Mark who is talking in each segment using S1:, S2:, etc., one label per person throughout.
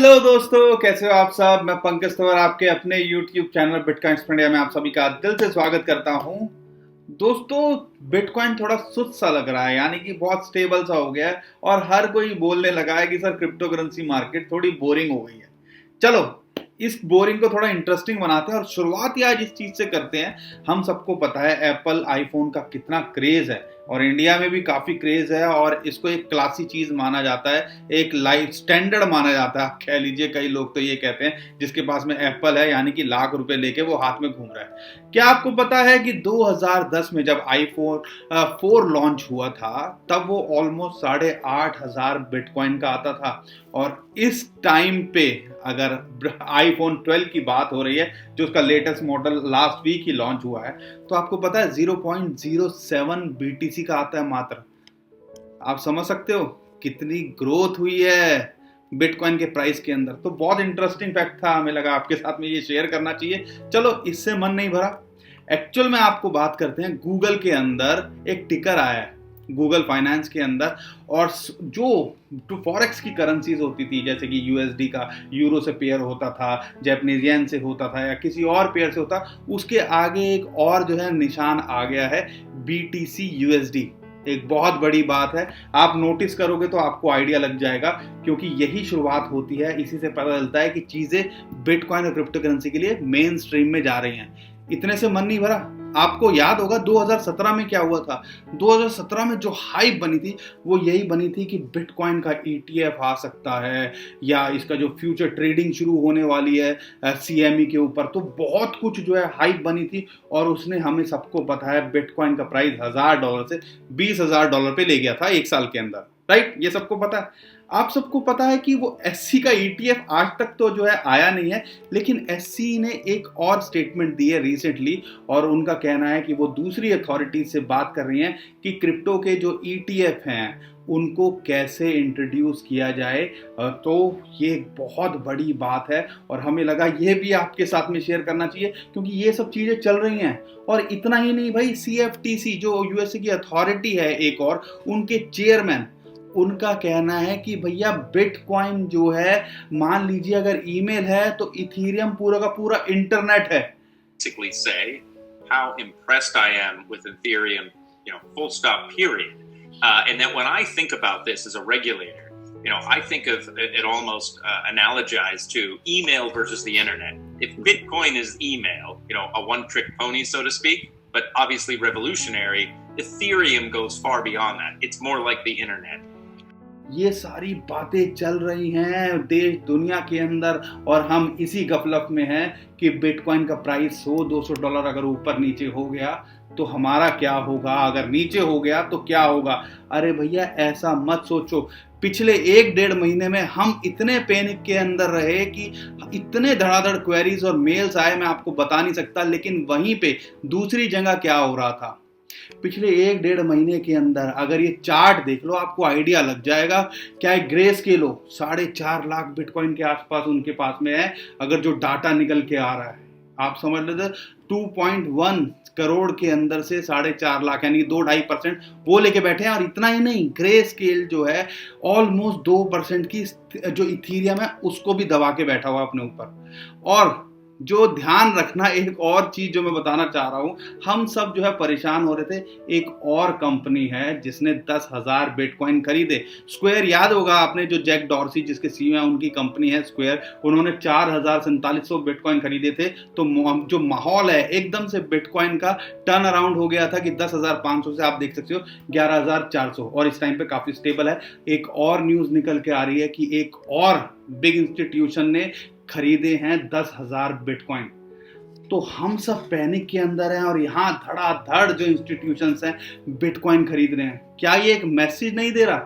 S1: Hello दोस्तों, कैसे हो आप सब। मैं पंकज तंवर आपके अपने YouTube चैनल बिटकॉइन इंडिया में आप सभी का दिल से स्वागत करता हूं। दोस्तों, बिटकॉइन थोड़ा सुस्त सा लग रहा है, यानी कि बहुत स्टेबल सा हो गया है और हर कोई बोलने लगा है कि सर क्रिप्टो करेंसी मार्केट थोड़ी बोरिंग हो गई है। चलो, इस बोरिंग को थोड़ा इंटरेस्टिंग बनाते हैं और शुरुआत ही आज इस चीज से करते हैं। हम सबको पता है एप्पल आईफोन का कितना क्रेज है और इंडिया में भी काफी क्रेज है और इसको एक क्लासी चीज माना जाता है, एक लाइफ स्टैंडर्ड माना जाता है। आप कह लीजिए, कई लोग तो ये कहते हैं जिसके पास में एप्पल है, यानी कि लाख रुपए लेके वो हाथ में घूम रहा है। क्या आपको पता है कि 2010 में जब आईफोन 4 लॉन्च हुआ था तब वो ऑलमोस्ट 8,500 बिटकॉइन का आता था। और इस टाइम पे अगर आईफोन 12 की बात हो रही है, जो उसका लेटेस्ट मॉडल लास्ट वीक ही लॉन्च हुआ है, तो आपको पता है 0.07 बीटीसी का आता है मात्र। आप समझ सकते हो कितनी ग्रोथ हुई है बिटकॉइन के प्राइस के अंदर। तो बहुत इंटरेस्टिंग फैक्ट था, हमें लगा आपके साथ में ये शेयर करना चाहिए। चलो, इससे मन नहीं भरा। एक्चुअल में आपको बात करते हैं, गूगल के अंदर एक टिकर आया है, गूगल फाइनेंस के अंदर, और जो फॉरेक्स की करेंसीज होती थी, जैसे कि यूएसडी का यूरो से पेयर होता था, जैपनीज येन से होता था या किसी और पेयर से होता, उसके आगे एक और जो है निशान आ गया है, बीटीसी यूएसडी। एक बहुत बड़ी बात है, आप नोटिस करोगे तो आपको आइडिया लग जाएगा, क्योंकि यही शुरुआत होती है। इसी से पता चलता है कि चीजें बिटकॉइन और क्रिप्टो करेंसी के लिए मेन स्ट्रीम में जा रही हैं। इतने से मन नहीं भरा। आपको याद होगा 2017 में क्या हुआ था। 2017 में जो हाइप बनी थी वो यही बनी थी कि बिटकॉइन का ईटीएफ आ सकता है या इसका जो फ्यूचर ट्रेडिंग शुरू होने वाली है सीएमई के ऊपर। तो बहुत कुछ जो है हाइप बनी थी और उसने, हमें सबको पता है, बिटकॉइन का प्राइस $1,000 से $20,000 पे ले गया था एक साल के अंदर। राइट, ये सबको पता है। आप सबको पता है कि वो एससी का ईटीएफ आज तक तो जो है आया नहीं है, लेकिन एससी ने एक और स्टेटमेंट दी है रिसेंटली, और उनका कहना है कि वो दूसरी अथॉरिटी से बात कर रही हैं कि क्रिप्टो के जो ईटीएफ हैं उनको कैसे इंट्रोड्यूस किया जाए। तो ये बहुत बड़ी बात है और हमें लगा ये भी आपके साथ में शेयर करना चाहिए, क्योंकि ये सब चीजें चल रही हैं। और इतना ही नहीं भाई, सीएफटीसी जो यूएसए की अथॉरिटी है एक और, उनके चेयरमैन, उनका कहना है कि भैया बिटकॉइन जो है, मान लीजिए अगर ईमेल है तो इथीरियम पूरा का पूरा इंटरनेट है।
S2: Basically say how impressed I am with Ethereum, full stop, period. And that when I think about this as a regulator, I think of it almost analogized to email versus the internet. If Bitcoin is email, a one-trick pony, so to speak, but obviously revolutionary, Ethereum goes far beyond that. It's more like the internet.
S1: ये सारी बातें चल रही हैं देश दुनिया के अंदर और हम इसी गफलत में हैं कि बिटकॉइन का प्राइस $100-200 अगर ऊपर नीचे हो गया तो हमारा क्या होगा, अगर नीचे हो गया तो क्या होगा। अरे भैया, ऐसा मत सोचो। पिछले 1-1.5 महीने में हम इतने पैनिक के अंदर रहे कि इतने धड़ाधड़ क्वेरीज और मेल्स आए, मैं आपको बता नहीं सकता। लेकिन वहीं पे दूसरी जगह क्या हो रहा था, पिछले 1-1.5 महीने के अंदर अगर ये चार्ट देख लो आपको आइडिया लग जाएगा। क्या है, ग्रे स्केल हो, 4.5 लाख बिटकॉइन के आसपास उनके पास में है, अगर जो डाटा निकल के आ रहा है। आप समझ लेते 2.1 करोड़ के अंदर से 4.5 लाख, यानी 2-2.5% वो लेके बैठे हैं। और इतना ही नहीं, ग्रे स्केल जो है ऑलमोस्ट 2% की जो इथीरियम है उसको भी दबा के बैठा हुआ अपने ऊपर। और जो ध्यान रखना, एक और चीज जो मैं बताना चाह रहा हूं, हम सब जो है परेशान हो रहे थे। एक और कंपनी है जिसने 10,000 बिटकॉइन खरीदे, स्क्वायर। याद होगा आपने, जो जैक डॉर्सी जिसके सीईओ है, उनकी कंपनी है स्क्वायर, उन्होंने 4,4700 बिटकॉइन खरीदे थे। तो जो माहौल है एकदम से बिटकॉइन का टर्न अराउंड हो गया था कि 10,500 से आप देख सकते हो 11,400, और इस टाइम पे काफी स्टेबल है। एक और न्यूज निकल के आ रही है कि एक और बिग इंस्टीट्यूशन ने खरीदे हैं 10,000 बिटकॉइन। तो हम सब पैनिक के अंदर हैं और यहाँ धड़ाधड़ जो इंस्टीट्यूशंस हैं बिटकॉइन खरीद रहे हैं। क्या ये एक मैसेज नहीं दे रहा?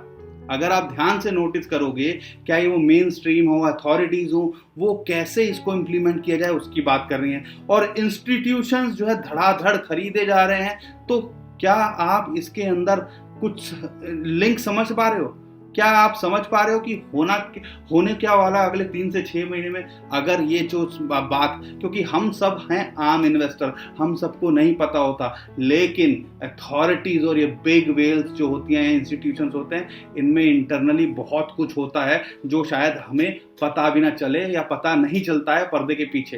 S1: अगर आप ध्यान से नोटिस करोगे, क्या ये वो मेन स्ट्रीम हो, अथॉरिटीज हो, वो कैसे इसको इंप्लीमेंट किया जाए उसकी बात कर रही हैं। और इंस्टीट्यूशंस जो है धड़ाधड़ खरीदे जा रहे हैं। तो क्या आप इसके अंदर कुछ लिंक समझ पा रहे हो? क्या आप समझ पा रहे हो कि होने क्या वाला अगले 3 से 6 महीने में? अगर ये जो बात, क्योंकि हम सब हैं आम इन्वेस्टर, हम सबको नहीं पता होता, लेकिन अथॉरिटीज और ये बिग वेल्स जो होती हैं, इंस्टीट्यूशंस होते हैं, इनमें इंटरनली बहुत कुछ होता है जो शायद हमें पता भी ना चले या पता नहीं चलता है पर्दे के पीछे।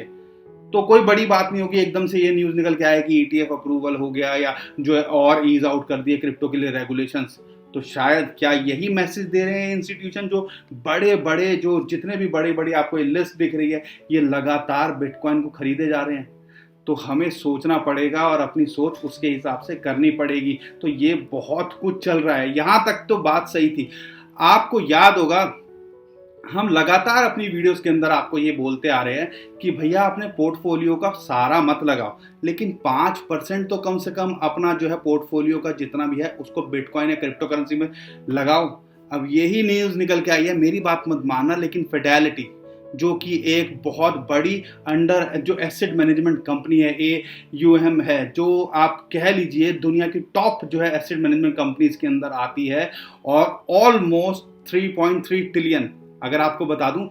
S1: तो कोई बड़ी बात नहीं होगी एकदम से ये न्यूज़ निकल के आए कि ETF अप्रूवल हो गया या जो है और ईज आउट कर दिए क्रिप्टो के लिए रेगुलेशंस। तो शायद क्या यही मैसेज दे रहे हैं इंस्टीट्यूशन, जो बड़े बड़े, जो जितने भी बड़े बड़े आपको ये लिस्ट दिख रही है, ये लगातार बिटकॉइन को खरीदे जा रहे हैं। तो हमें सोचना पड़ेगा और अपनी सोच उसके हिसाब से करनी पड़ेगी। तो ये बहुत कुछ चल रहा है, यहाँ तक तो बात सही थी। आपको याद होगा हम लगातार अपनी वीडियोस के अंदर आपको ये बोलते आ रहे हैं कि भैया अपने पोर्टफोलियो का सारा मत लगाओ, लेकिन 5% तो कम से कम अपना जो है पोर्टफोलियो का जितना भी है उसको बिटकॉइन या क्रिप्टो करेंसी में लगाओ। अब यही न्यूज़ निकल के आई है, मेरी बात मत मानना, लेकिन फिडेलिटी जो कि एक बहुत बड़ी अंडर जो एसेट मैनेजमेंट कंपनी है, AUM है, जो आप कह लीजिए दुनिया की टॉप जो है एसेट मैनेजमेंट कंपनीज के अंदर आती है, और ऑलमोस्ट 3.3 ट्रिलियन, अगर आपको बता दूं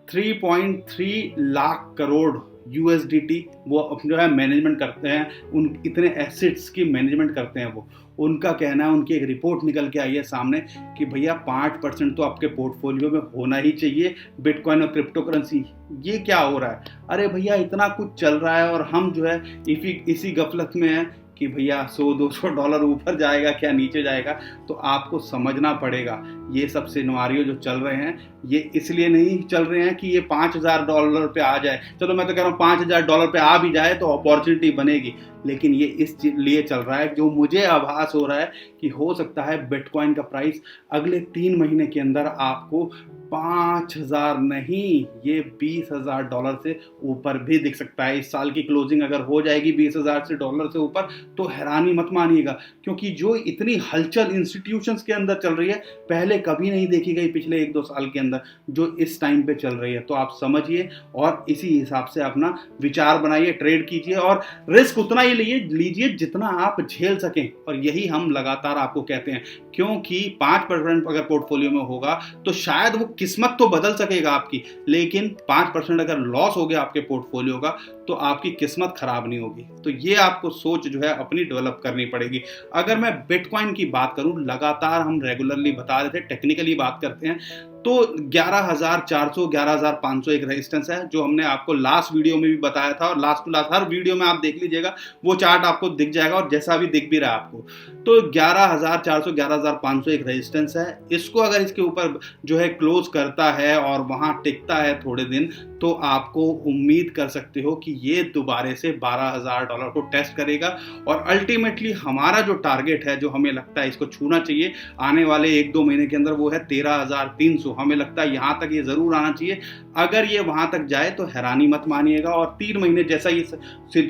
S1: 3.3 लाख करोड़ USDT वो जो है मैनेजमेंट करते हैं, उन इतने एसेट्स की मैनेजमेंट करते हैं वो। उनका कहना है, उनकी एक रिपोर्ट निकल के आई है सामने कि भैया 5% तो आपके पोर्टफोलियो में होना ही चाहिए बिटकॉइन और क्रिप्टो करेंसी। ये क्या हो रहा है? अरे भैया इतना कुछ चल रहा है और हम जो है इसी गफलत में हैं कि भैया $100-200 ऊपर जाएगा क्या नीचे जाएगा। तो आपको समझना पड़ेगा ये सब सिनेरियो जो चल रहे हैं ये इसलिए नहीं चल रहे हैं कि ये $5,000 पे आ जाए। चलो मैं तो कह रहा हूँ $5,000 पे आ भी जाए तो अपॉर्चुनिटी बनेगी, लेकिन ये इस लिए चल रहा है, जो मुझे आभास हो रहा है कि हो सकता है बिटकॉइन का प्राइस अगले 3 महीने के अंदर आपको 5,000 नहीं, ये $20,000 से ऊपर भी दिख सकता है। इस साल की क्लोजिंग अगर हो जाएगी $20,000 से ऊपर तो हैरानी मत मानिएगा, क्योंकि जो इतनी हलचल इंस्टीट्यूशंस के अंदर चल रही है पहले कभी नहीं देखी गई पिछले 1-2 साल के अंदर, जो इस टाइम पे चल रही है। तो आप समझिए और इसी हिसाब से अपना विचार बनाइए, ट्रेड कीजिए और रिस्क उतना ही लीजिए जितना आप झेल सकें। और यही हम लगातार आपको कहते हैं, क्योंकि 5% अगर पोर्टफोलियो में होगा तो शायद वो किस्मत तो बदल सकेगा आपकी, लेकिन 5% अगर लॉस हो गया आपके पोर्टफोलियो का तो आपकी किस्मत खराब नहीं होगी। तो ये आपको सोच जो है अपनी डेवलप करनी पड़ेगी। अगर मैं बिटकॉइन की बात करूं, लगातार हम रेगुलरली बता रहे थे, टेक्निकली बात करते हैं तो 11,400 11,500 एक रेजिस्टेंस है, जो हमने आपको लास्ट वीडियो में भी बताया था, और लास्ट टू लास्ट हर वीडियो में आप देख लीजिएगा वो चार्ट आपको दिख जाएगा, और जैसा भी दिख भी रहा है आपको। तो 11,400 11,500 एक रेजिस्टेंस है। इसको अगर इसके ऊपर जो है क्लोज करता है और वहां टिकता है थोड़े दिन, तो आपको उम्मीद कर सकते हो कि ये दोबारा से $12,000 को टेस्ट करेगा। और अल्टीमेटली हमारा जो टारगेट है, जो हमें लगता है इसको छूना चाहिए आने वाले 1-2 महीने के अंदर, वो है 13,300। हमें लगता है यहाँ तक ये जरूर आना चाहिए। अगर ये वहां तक जाए तो हैरानी मत मानिएगा, और 3 महीने जैसा ये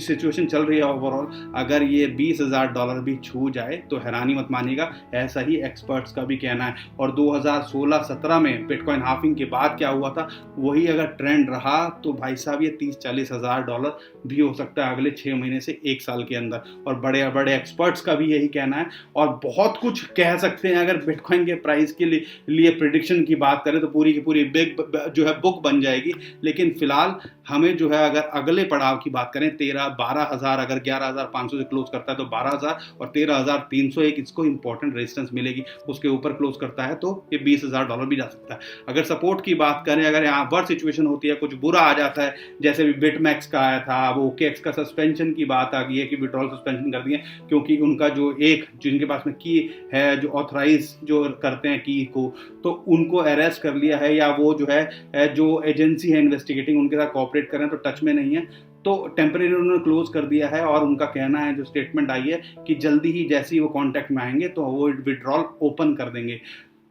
S1: सिचुएशन चल रही है ओवरऑल, अगर ये $20,000 भी छू जाए तो हैरानी मत मानिएगा। ऐसा ही एक्सपर्ट्स का भी कहना है। और 2016-17 में बिटकॉइन हाफिंग के बाद क्या हुआ था, वही अगर ट्रेंड रहा तो भाई साहब ये $30,000-40,000 भी हो सकता है अगले 6 महीने से 1 साल के अंदर। और बड़े बड़े एक्सपर्ट्स का भी यही कहना है, और बहुत कुछ कह सकते हैं। अगर बिटकॉइन के प्राइस के लिए प्रिडिक्शन की बात करें तो पूरी की पूरी बिग जो है बुक बन जाएगी। लेकिन फिलहाल हमें जो है अगर अगले पड़ाव की बात करें, 12,000 अगर 11,500 से क्लोज करता है तो 12,000, और 13,300 एक इसको इंपॉर्टेंट रेजिस्टेंस मिलेगी। उसके ऊपर क्लोज करता है तो ये $20,000 भी जा सकता है। अगर सपोर्ट की बात करें, अगर यहाँ वर्स्ट सिचुएशन होती है, कुछ बुरा आ जाता है, जैसे भी बिटमैक्स का आया था, अब OKX का सस्पेंशन की बात आ गई है कि विड्रॉल सस्पेंशन कर दिए, क्योंकि उनका जो जिनके पास में की है, जो ऑथराइज जो करते हैं की को, तो उनको अरेस्ट कर लिया है, या वो जो है जो एजेंसी है इन्वेस्टिगेटिंग उनके साथ कोऑपरेट करें तो टच में नहीं है, तो टेम्परेरी उन्होंने क्लोज कर दिया है। और उनका कहना है, जो स्टेटमेंट आई है, कि जल्दी ही जैसे ही वो कांटेक्ट में आएंगे तो वो विड्रॉल ओपन कर देंगे।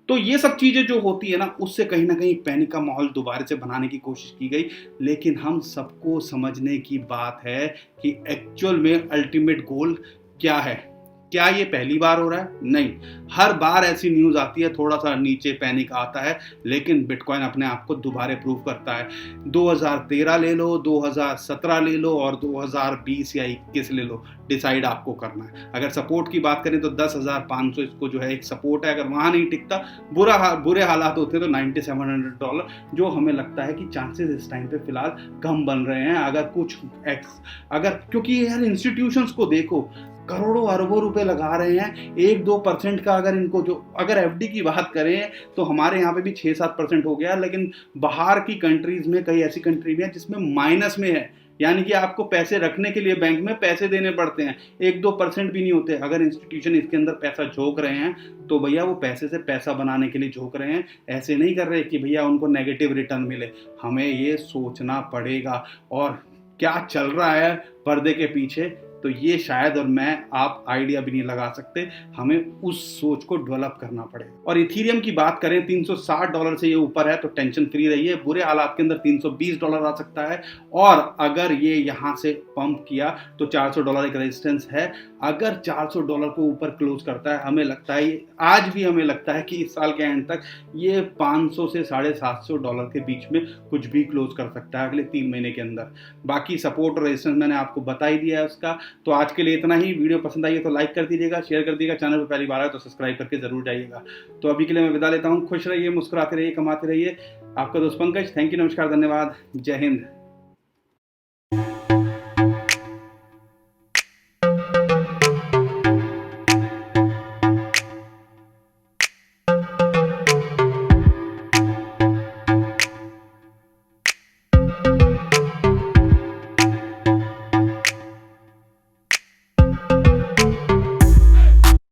S1: तो ये सब चीजें जो होती है ना, उससे कहीं ना कहीं पैनिक का माहौल दोबारा से बनाने की कोशिश की गई। लेकिन हम सबको समझने की बात है कि एक्चुअल में अल्टीमेट गोल क्या है। क्या ये पहली बार हो रहा है? नहीं, हर बार ऐसी न्यूज़ आती है, थोड़ा सा नीचे पैनिक आता है, लेकिन बिटकॉइन अपने आप को दोबारा प्रूव करता है। 2013 ले लो, 2017 ले लो और 2020 या 21 ले लो, डिसाइड आपको करना है। अगर सपोर्ट की बात करें तो 10,500 इसको जो है एक सपोर्ट है, अगर वहाँ नहीं टिकता, बुरे हालात होते तो $9,700, जो हमें लगता है कि चांसेस इस टाइम पे फिलहाल कम बन रहे हैं। अगर क्योंकि यार इंस्टीट्यूशंस को देखो, करोड़ों अरबों रुपए लगा रहे हैं, 1-2% का अगर इनको अगर एफडी की बात करें तो हमारे यहाँ पे भी 6-7% हो गया, लेकिन बाहर की कंट्रीज में कई ऐसी कंट्री भी है जिसमें माइनस में है, यानी कि आपको पैसे रखने के लिए बैंक में पैसे देने पड़ते हैं, 1-2% भी नहीं होते। अगर इंस्टीट्यूशन इसके अंदर पैसा झोंक रहे हैं तो भैया वो पैसे से पैसा बनाने के लिए झोंक रहे हैं, ऐसे नहीं कर रहे कि भैया उनको नेगेटिव रिटर्न मिले। हमें ये सोचना पड़ेगा और क्या चल रहा है पर्दे के पीछे, तो ये शायद और मैं आप आइडिया भी नहीं लगा सकते, हमें उस सोच को डेवलप करना पड़ेगा। और इथीरियम की बात करें, $360 से ये ऊपर है तो टेंशन फ्री रहिए, बुरे हालात के अंदर $320 आ सकता है, और अगर ये यहाँ से पंप किया तो $400 एक रेजिस्टेंस है। अगर $400 को ऊपर क्लोज करता है, हमें लगता है, आज भी हमें लगता है कि इस साल के एंड तक ये 500 से $750 के बीच में कुछ भी क्लोज कर सकता है अगले 3 महीने के अंदर। बाकी सपोर्ट और रेजिस्टेंस मैंने आपको बता ही दिया है उसका। तो आज के लिए इतना ही। वीडियो पसंद आई है तो लाइक कर दीजिएगा, शेयर कर दीजिएगा, चैनल पर पहली बार आए तो सब्सक्राइब करके जरूर जाइएगा। तो अभी के लिए मैं विदा लेता हूँ। खुश रहिए, मुस्कुराते रहिए, कमाते रहिए। आपका दोस्त पंकज। थैंक यू, नमस्कार, धन्यवाद, जय हिंद।